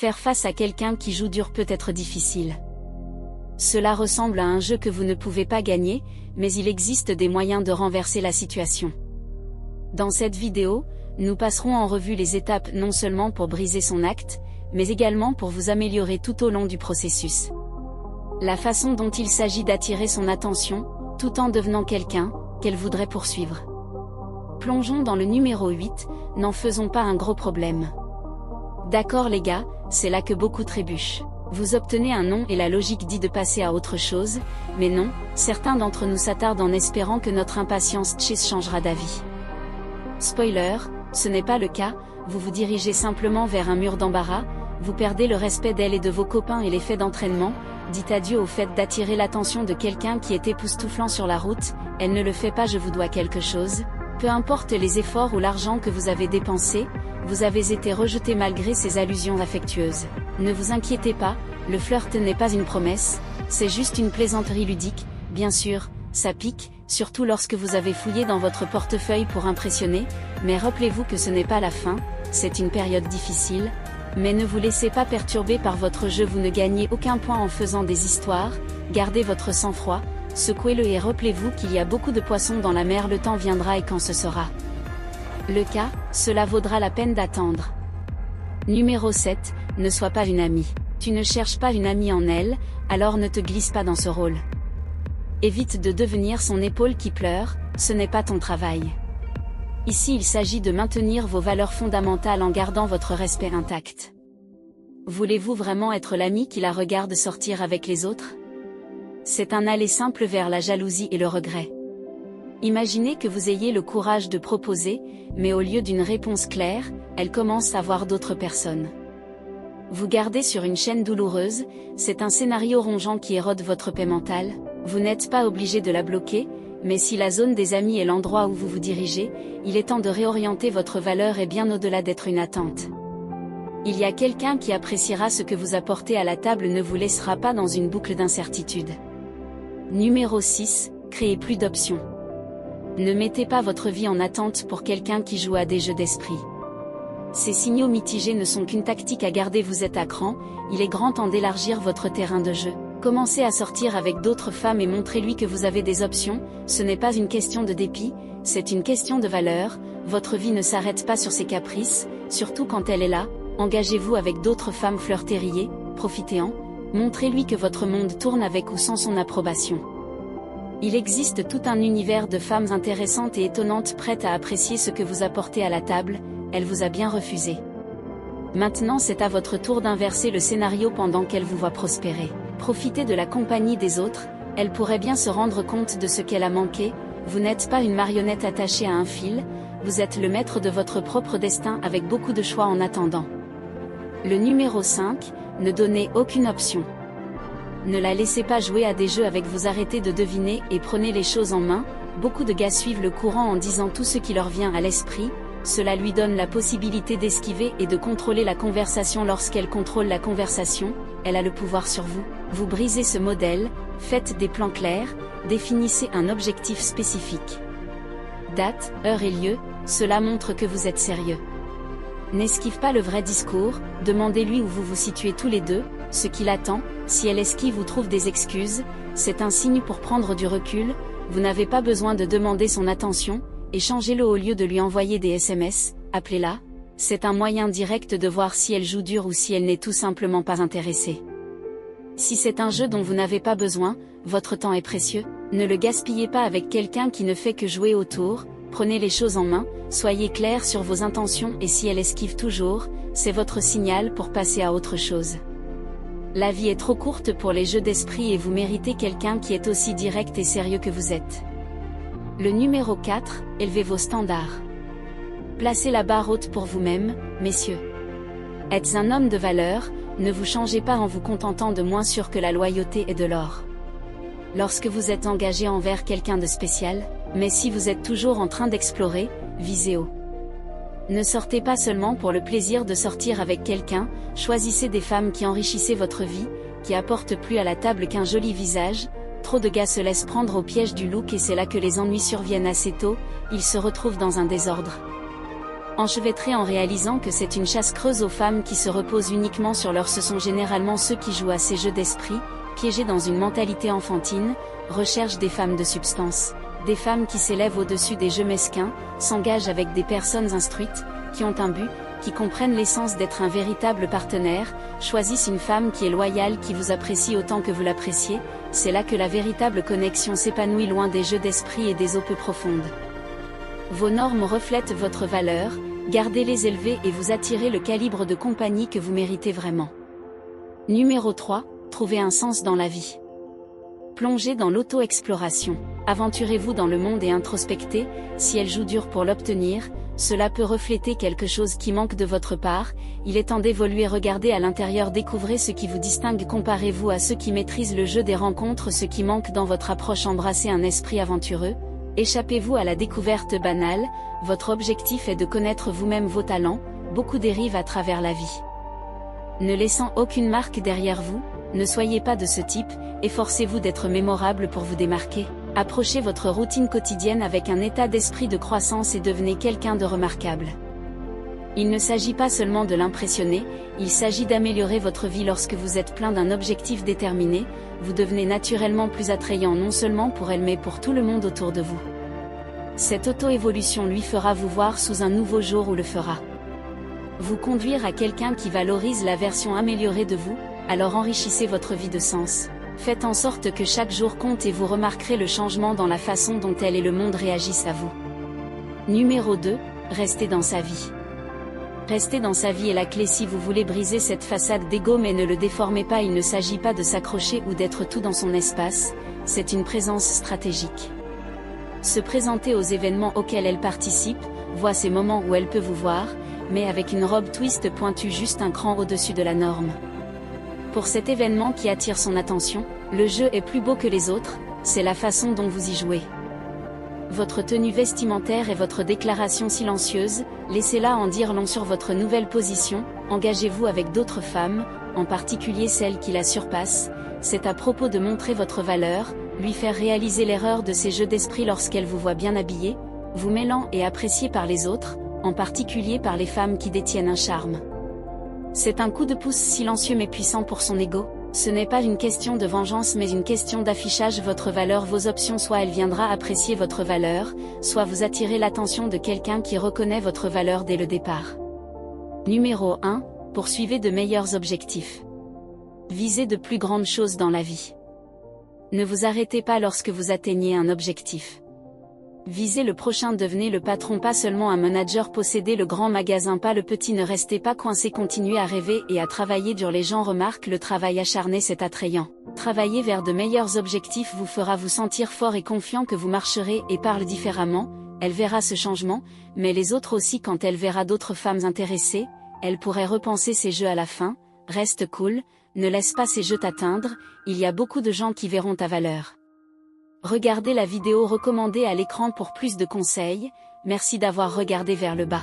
Faire face à quelqu'un qui joue dur peut être difficile. Cela ressemble à un jeu que vous ne pouvez pas gagner, mais il existe des moyens de renverser la situation. Dans cette vidéo, nous passerons en revue les étapes non seulement pour briser son acte, mais également pour vous améliorer tout au long du processus. La façon dont il s'agit d'attirer son attention, tout en devenant quelqu'un qu'elle voudrait poursuivre. Plongeons dans le numéro 8, n'en faisons pas un gros problème. D'accord les gars, c'est là que beaucoup trébuchent. Vous obtenez un non et la logique dit de passer à autre chose, mais non, certains d'entre nous s'attardent en espérant que notre impatience changera d'avis. Spoiler, ce n'est pas le cas, vous vous dirigez simplement vers un mur d'embarras, vous perdez le respect d'elle et de vos copains et l'effet d'entraînement, dites adieu au fait d'attirer l'attention de quelqu'un qui est époustouflant sur la route, elle ne le fait pas je vous dois quelque chose. Peu importe les efforts ou l'argent que vous avez dépensés, vous avez été rejeté malgré ces allusions affectueuses. Ne vous inquiétez pas, le flirt n'est pas une promesse, c'est juste une plaisanterie ludique, bien sûr, ça pique, surtout lorsque vous avez fouillé dans votre portefeuille pour impressionner, mais rappelez-vous que ce n'est pas la fin, c'est une période difficile, mais ne vous laissez pas perturber par votre jeu, vous ne gagnez aucun point en faisant des histoires, gardez votre sang-froid, secouez-le et rappelez-vous qu'il y a beaucoup de poissons dans la mer, le temps viendra et quand ce sera le cas, cela vaudra la peine d'attendre. Numéro 7, ne sois pas une amie. Tu ne cherches pas une amie en elle, alors ne te glisse pas dans ce rôle. Évite de devenir son épaule qui pleure, ce n'est pas ton travail. Ici il s'agit de maintenir vos valeurs fondamentales en gardant votre respect intact. Voulez-vous vraiment être l'ami qui la regarde sortir avec les autres? C'est un aller simple vers la jalousie et le regret. Imaginez que vous ayez le courage de proposer, mais au lieu d'une réponse claire, elle commence à voir d'autres personnes. Vous gardez sur une chaîne douloureuse, c'est un scénario rongeant qui érode votre paix mentale, vous n'êtes pas obligé de la bloquer, mais si la zone des amis est l'endroit où vous vous dirigez, il est temps de réorienter votre valeur et bien au-delà d'être une attente. Il y a quelqu'un qui appréciera ce que vous apportez à la table, ne vous laissera pas dans une boucle d'incertitude. Numéro 6, créez plus d'options. Ne mettez pas votre vie en attente pour quelqu'un qui joue à des jeux d'esprit. Ces signaux mitigés ne sont qu'une tactique à garder, vous êtes à cran, il est grand temps d'élargir votre terrain de jeu. Commencez à sortir avec d'autres femmes et montrez-lui que vous avez des options, ce n'est pas une question de dépit, c'est une question de valeur, votre vie ne s'arrête pas sur ses caprices, surtout quand elle est là, engagez-vous avec d'autres femmes, flirtez, riez, profitez-en, montrez-lui que votre monde tourne avec ou sans son approbation. Il existe tout un univers de femmes intéressantes et étonnantes prêtes à apprécier ce que vous apportez à la table, elle vous a bien refusé. Maintenant c'est à votre tour d'inverser le scénario pendant qu'elle vous voit prospérer. Profitez de la compagnie des autres, elle pourrait bien se rendre compte de ce qu'elle a manqué, vous n'êtes pas une marionnette attachée à un fil, vous êtes le maître de votre propre destin avec beaucoup de choix en attendant. Le numéro 5, ne donnez aucune option. Ne la laissez pas jouer à des jeux avec vous, arrêtez de deviner et prenez les choses en main, beaucoup de gars suivent le courant en disant tout ce qui leur vient à l'esprit, cela lui donne la possibilité d'esquiver et de contrôler la conversation. Lorsqu'elle contrôle la conversation, elle a le pouvoir sur vous, vous brisez ce modèle, faites des plans clairs, définissez un objectif spécifique. Date, heure et lieu, cela montre que vous êtes sérieux. N'esquive pas le vrai discours, demandez-lui où vous vous situez tous les deux, ce qu'il attend, si elle esquive ou trouve des excuses, c'est un signe pour prendre du recul, vous n'avez pas besoin de demander son attention, échangez-le au lieu de lui envoyer des SMS, appelez-la, c'est un moyen direct de voir si elle joue dur ou si elle n'est tout simplement pas intéressée. Si c'est un jeu dont vous n'avez pas besoin, votre temps est précieux, ne le gaspillez pas avec quelqu'un qui ne fait que jouer autour, prenez les choses en main, soyez clair sur vos intentions et si elle esquive toujours, c'est votre signal pour passer à autre chose. La vie est trop courte pour les jeux d'esprit et vous méritez quelqu'un qui est aussi direct et sérieux que vous êtes. Le numéro 4, élevez vos standards. Placez la barre haute pour vous-même, messieurs. Êtes un homme de valeur, ne vous changez pas en vous contentant de moins sûr que la loyauté et de l'or. Lorsque vous êtes engagé envers quelqu'un de spécial, mais si vous êtes toujours en train d'explorer, visez haut. Ne sortez pas seulement pour le plaisir de sortir avec quelqu'un, choisissez des femmes qui enrichissent votre vie, qui apportent plus à la table qu'un joli visage. Trop de gars se laissent prendre au piège du look et c'est là que les ennuis surviennent assez tôt, ils se retrouvent dans un désordre. enchevêtré en réalisant que c'est une chasse creuse aux femmes qui se reposent uniquement sur leur. Ce sont généralement ceux qui jouent à ces jeux d'esprit, piégés dans une mentalité enfantine, recherchent des femmes de substance. Des femmes qui s'élèvent au-dessus des jeux mesquins, s'engagent avec des personnes instruites, qui ont un but, qui comprennent l'essence d'être un véritable partenaire, choisissent une femme qui est loyale, qui vous apprécie autant que vous l'appréciez. C'est là que la véritable connexion s'épanouit, loin des jeux d'esprit et des eaux peu profondes. Vos normes reflètent votre valeur, gardez-les élevées et vous attirez le calibre de compagnie que vous méritez vraiment. Numéro 3, trouvez un sens dans la vie. Plongez dans l'auto-exploration. Aventurez-vous dans le monde et introspectez. Si elle joue dur pour l'obtenir, cela peut refléter quelque chose qui manque de votre part. Il est temps d'évoluer. Regardez à l'intérieur, découvrez ce qui vous distingue, comparez-vous à ceux qui maîtrisent le jeu des rencontres, ce qui manque dans votre approche. Embrassez un esprit aventureux. Échappez-vous à la découverte banale. Votre objectif est de connaître vous-même vos talents. Beaucoup dérivent à travers la vie, ne laissant aucune marque derrière vous. Ne soyez pas de ce type, efforcez-vous d'être mémorable pour vous démarquer. Approchez votre routine quotidienne avec un état d'esprit de croissance et devenez quelqu'un de remarquable. Il ne s'agit pas seulement de l'impressionner, il s'agit d'améliorer votre vie. Lorsque vous êtes plein d'un objectif déterminé, vous devenez naturellement plus attrayant non seulement pour elle mais pour tout le monde autour de vous. Cette auto-évolution lui fera vous voir sous un nouveau jour ou le fera vous conduire à quelqu'un qui valorise la version améliorée de vous. Alors enrichissez votre vie de sens. Faites en sorte que chaque jour compte et vous remarquerez le changement dans la façon dont elle et le monde réagissent à vous. Numéro 2, restez dans sa vie. Rester dans sa vie est la clé si vous voulez briser cette façade d'ego, mais ne le déformez pas. Il ne s'agit pas de s'accrocher ou d'être tout dans son espace, c'est une présence stratégique. Se présenter aux événements auxquels elle participe, voit ces moments où elle peut vous voir, mais avec une robe twist pointue juste un cran au-dessus de la norme. Pour cet événement qui attire son attention, le jeu est plus beau que les autres, c'est la façon dont vous y jouez. Votre tenue vestimentaire et votre déclaration silencieuse, laissez-la en dire long sur votre nouvelle position. Engagez-vous avec d'autres femmes, en particulier celles qui la surpassent. C'est à propos de montrer votre valeur, lui faire réaliser l'erreur de ces jeux d'esprit lorsqu'elle vous voit bien habillé, vous mêlant et apprécié par les autres, en particulier par les femmes qui détiennent un charme. C'est un coup de pouce silencieux mais puissant pour son ego. Ce n'est pas une question de vengeance mais une question d'affichage. Votre valeur, vos options, soit elle viendra apprécier votre valeur, soit vous attirez l'attention de quelqu'un qui reconnaît votre valeur dès le départ. Numéro 1, poursuivez de meilleurs objectifs. Visez de plus grandes choses dans la vie. Ne vous arrêtez pas lorsque vous atteignez un objectif. Visez le prochain, devenez le patron, pas seulement un manager, possédez le grand magasin, pas le petit. Ne restez pas coincé, continuez à rêver et à travailler dur. Les gens remarquent le travail acharné, c'est attrayant. Travailler vers de meilleurs objectifs vous fera vous sentir fort et confiant que vous marcherez et parle différemment. Elle verra ce changement, mais les autres aussi. Quand elle verra d'autres femmes intéressées, elle pourrait repenser ses jeux à la fin. Reste cool, ne laisse pas ces jeux t'atteindre, il y a beaucoup de gens qui verront ta valeur. Regardez la vidéo recommandée à l'écran pour plus de conseils. Merci d'avoir regardé vers le bas.